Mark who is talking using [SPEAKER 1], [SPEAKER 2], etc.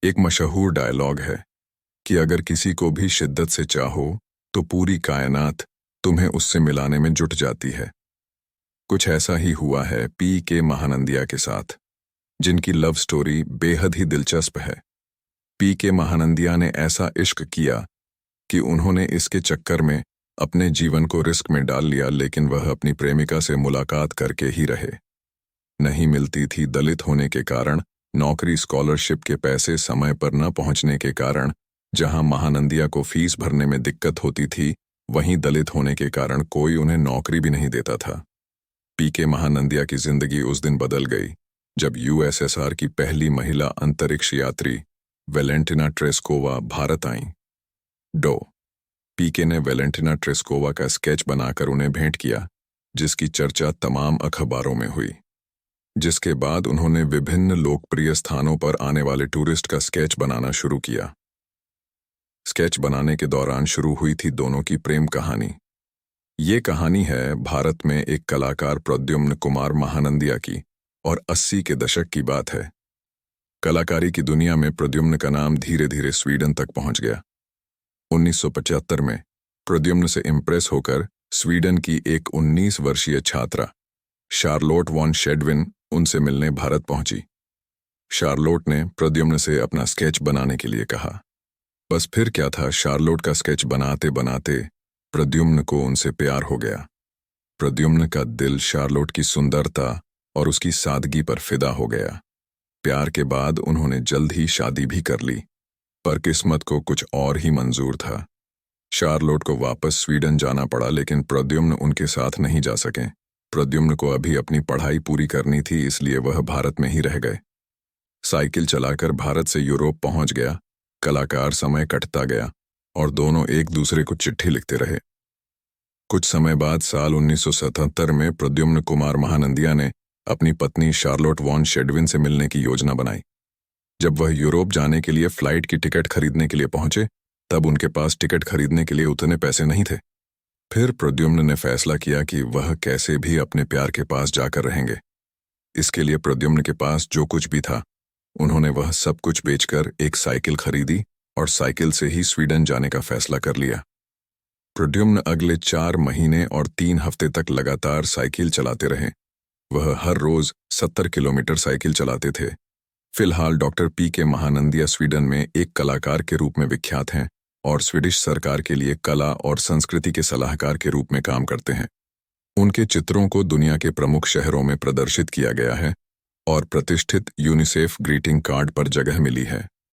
[SPEAKER 1] एक मशहूर डायलॉग है कि अगर किसी को भी शिद्दत से चाहो तो पूरी कायनात तुम्हें उससे मिलाने में जुट जाती है। कुछ ऐसा ही हुआ है पी के महानंदिया के साथ, जिनकी लव स्टोरी बेहद ही दिलचस्प है। पी के महानंदिया ने ऐसा इश्क किया कि उन्होंने इसके चक्कर में अपने जीवन को रिस्क में डाल लिया, लेकिन वह अपनी प्रेमिका से मुलाकात करके ही रहे। नहीं मिलती थी दलित होने के कारण, नौकरी स्कॉलरशिप के पैसे समय पर न पहुंचने के कारण। जहां महानंदिया को फीस भरने में दिक्कत होती थी, वहीं दलित होने के कारण कोई उन्हें नौकरी भी नहीं देता था। पी के महानंदिया की जिंदगी उस दिन बदल गई जब यूएसएसआर की पहली महिला अंतरिक्ष यात्री वेलेंटिना ट्रेस्कोवा भारत आईं। पीके ने वेलेंटिना ट्रेस्कोवा का स्केच बनाकर उन्हें भेंट किया, जिसकी चर्चा तमाम अखबारों में हुई। जिसके बाद उन्होंने विभिन्न लोकप्रिय स्थानों पर आने वाले टूरिस्ट का स्केच बनाना शुरू किया। स्केच बनाने के दौरान शुरू हुई थी दोनों की प्रेम कहानी। ये कहानी है भारत में एक कलाकार प्रद्युम्न कुमार महानंदिया की, और 80 के दशक की बात है। कलाकारी की दुनिया में प्रद्युम्न का नाम धीरे धीरे स्वीडन तक पहुंच गया। 1975 में प्रद्युम्न से इम्प्रेस होकर स्वीडन की एक 19 वर्षीय छात्रा शार्लोट वॉन शेडविन उनसे मिलने भारत पहुंची। शार्लोट ने प्रद्युम्न से अपना स्केच बनाने के लिए कहा। बस फिर क्या था, शार्लोट का स्केच बनाते बनाते प्रद्युम्न को उनसे प्यार हो गया। प्रद्युम्न का दिल शार्लोट की सुंदरता और उसकी सादगी पर फिदा हो गया। प्यार के बाद उन्होंने जल्द ही शादी भी कर ली, पर किस्मत को कुछ और ही मंजूर था। शार्लोट को वापस स्वीडन जाना पड़ा, लेकिन प्रद्युम्न उनके साथ नहीं जा सके। प्रद्युम्न को अभी अपनी पढ़ाई पूरी करनी थी, इसलिए वह भारत में ही रह गए। साइकिल चलाकर भारत से यूरोप पहुंच गया। कलाकार समय कटता गया और दोनों एक दूसरे को चिट्ठी लिखते रहे। कुछ समय बाद साल 1977 में प्रद्युम्न कुमार महानंदिया ने अपनी पत्नी शार्लोट वॉन शेडविन से मिलने की योजना बनाई। जब वह यूरोप जाने के लिए फ्लाइट की टिकट खरीदने के लिए पहुंचे, तब उनके पास टिकट खरीदने के लिए उतने पैसे नहीं थे। फिर प्रद्युम्न ने फैसला किया कि वह कैसे भी अपने प्यार के पास जाकर रहेंगे। इसके लिए प्रद्युम्न के पास जो कुछ भी था, उन्होंने वह सब कुछ बेचकर एक साइकिल खरीदी और साइकिल से ही स्वीडन जाने का फैसला कर लिया। प्रद्युम्न अगले 4 महीने और 3 हफ्ते तक लगातार साइकिल चलाते रहे। वह हर रोज 70 किलोमीटर साइकिल चलाते थे। फिलहाल डॉक्टर पी के महानंदिया स्वीडन में एक कलाकार के रूप में विख्यात हैं और स्वीडिश सरकार के लिए कला और संस्कृति के सलाहकार के रूप में काम करते हैं। उनके चित्रों को दुनिया के प्रमुख शहरों में प्रदर्शित किया गया है और प्रतिष्ठित यूनिसेफ ग्रीटिंग कार्ड पर जगह मिली है।